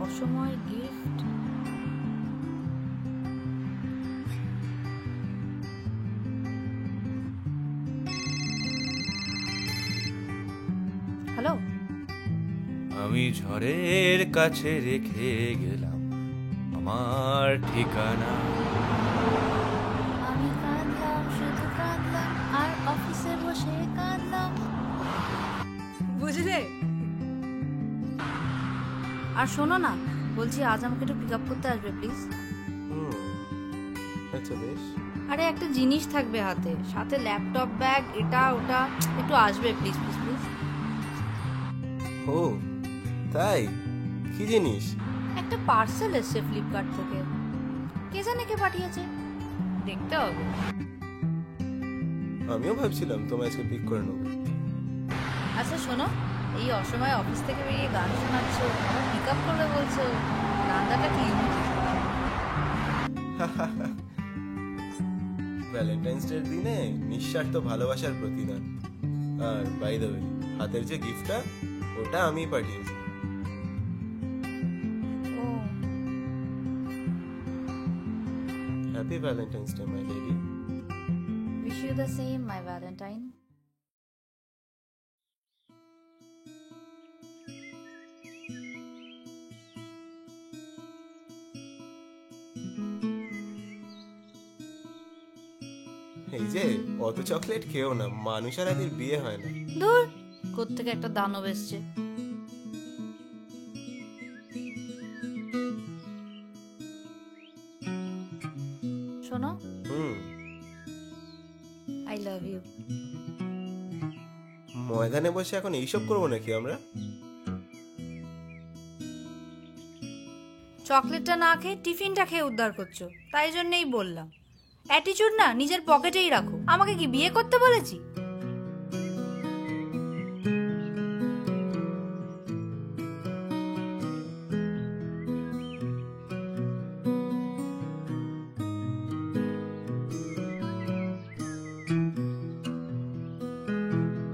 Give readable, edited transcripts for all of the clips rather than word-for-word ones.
অসময় gift. Hello, আমি ঝড়ের কাছে রেখে গেলাম আমার ঠিকানা। আমি কাঁদলাম, শুধু কাঁদলাম, আর অফিসে বসে কাঁদলাম। বুঝলে? আর শোনো না, বলছি আজ আমাকে একটু পিক আপ করতে আসবে প্লিজ। আচ্ছা বেশ। আরে একটা জিনিস থাকবে হাতে, সাথে ল্যাপটপ, ব্যাগ, এটা ওটা, একটু আসবে প্লিজ প্লিজ প্লিজ। ও তাই, কি জিনিস? একটা পার্সেল এসছে ফ্লিপকার্ট থেকে, কে জানে কে পাঠিয়েছে, দেখতে হবে। আমিও ভাবছিলাম তোমায় আজকে পিক করে নেবো। আচ্ছা শোনো, এই অসময়ে অফিস থেকে বেরিয়ে গান শোনাচ্ছ, আমার পিক আপ করবে বলছো, রান্নাটা কি? ভ্যালেন্টাইন্স ডের দিনে নিঃস্বার্থ ভালোবাসার প্রতিদান। আর বাই দ্য ওয়ে, হাতের যে গিফটটা ওটা আমি পাঠিয়েছি। ও, happy Valentine's day my lady. Wish you the same my Valentine. এই যে অত চকলেট খেও না, মানুষ আর এদের বিয়ে হয় না। দূর, কোত্থেকে একটা দানব এসছে। শোনো, আই লাভ ইউ। ময়দানে বসে এখন এইসব করবো নাকি আমরা? চকলেটটা না খেয়ে টিফিনটা খেয়ে উদ্ধার করছো, তাই জন্যই বললাম। অ্যাটিটিউড না নিজের পকেটেই রাখো। আমাকে কি বিয়ে করতে বলেছি?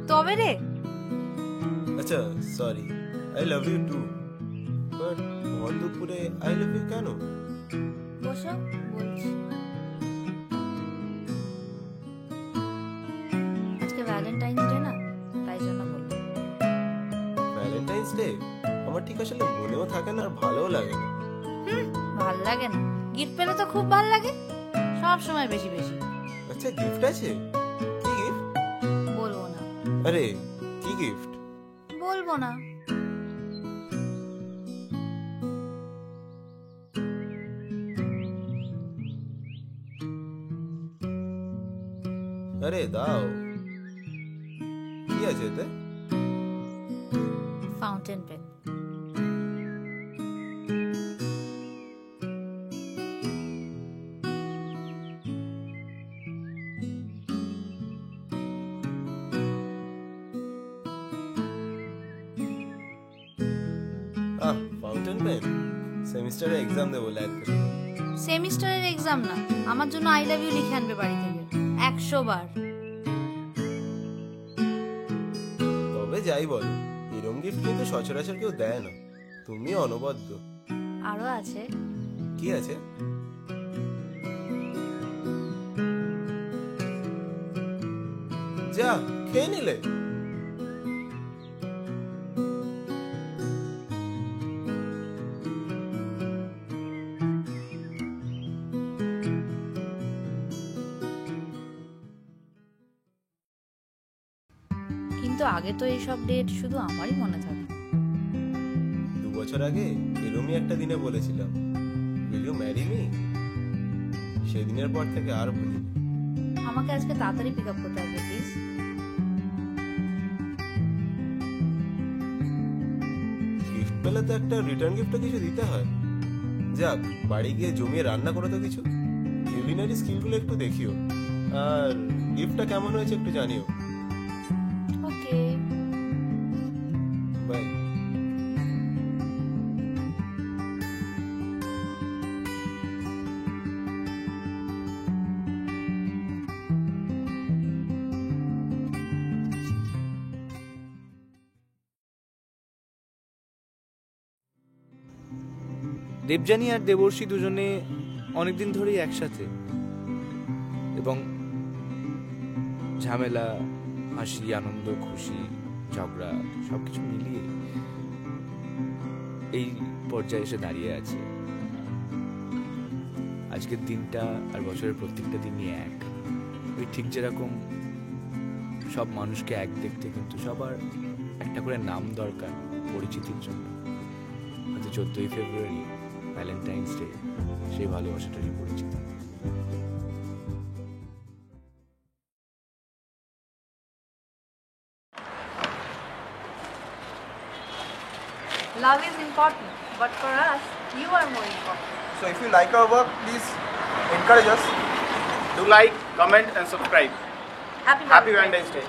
তবে রে, আচ্ছা sorry, I love you too, but ভর দুপুরে আই লাভ ইউ কেন? বসো, বলছি। আজকে ভ্যালেন্টাইন্স ডে না, তাই জন্য বললাম। ভ্যালেন্টাইন্স ডে আমার ঠিক আসলে মনেও থাকে না আর ভালোও লাগে না। ভাল লাগে না? গিফট পেলে তো খুব ভাল লাগে, সব সময় বেশি বেশি। আচ্ছা গিফট আছে? কি গিফট? বলবো না। আরে কি গিফট? বলবো না। আরে দাও, কি আছে এতে? Fountain pen. Fountain pen? সেমিস্টারে এক্সাম দেবো ল্যাব থেকে। সেমিস্টারের এক্সাম না, আমার জন্য আই লাভ ইউ লিখে আনবে বাড়ি থেকে 100 বার। তবে যাই বলো, এরম গিফট কিন্তু সচরাচর কেউ দেয় না, তুমি অনবদ্য। আরো আছে। কি আছে? যা খেয়ে নিলে। কিন্তু আগে তো এইসব ডেট শুধু আমারই মনে থাকে। 2 বছর আগে এরমই একটা দিনে বলেছিলাম, উইল ইউ ম্যারি মি? সেদিনের পর থেকে আর ভুলিনি। আমাকে আজকে তাড়াতাড়ি পিক আপ করতে হবে প্লিজ। গিফট পেলে তো একটা রিটার্ন গিফটও কিছু দিতে হয়। যাক, বাড়ি গিয়ে জমিয়ে রান্না করো তো কিছু, কিউলিনারি স্কিলগুলো একটু দেখিও, আর গিফটটা কেমন হয়েছে একটু জানিও। ওকে, বাই। দেবযানী আর দেবর্ষী দুজনে অনেকদিন ধরেই একসাথে, এবং ঝামেলা, হাসি, আনন্দ, খুশি, ঝগড়া সবকিছু মিলিয়ে এই পর্যায়ে এসে দাঁড়িয়ে আছে। আজকের দিনটা আর বছরের প্রত্যেকটা দিনই এক। ওই ঠিক যেরকম সব মানুষকে এক দেখতে কিন্তু সবার একটা করে নাম দরকার পরিচিতির জন্য, হয়তো 14ই ফেব্রুয়ারি ভ্যালেন্টাইন্স ডে সেই ভালোবাসাটারই পরিচিতি। Love is important, but for us, you are more important. So if you like our work, please encourage us. Do like, comment and subscribe. Happy Happy Valentine's Day.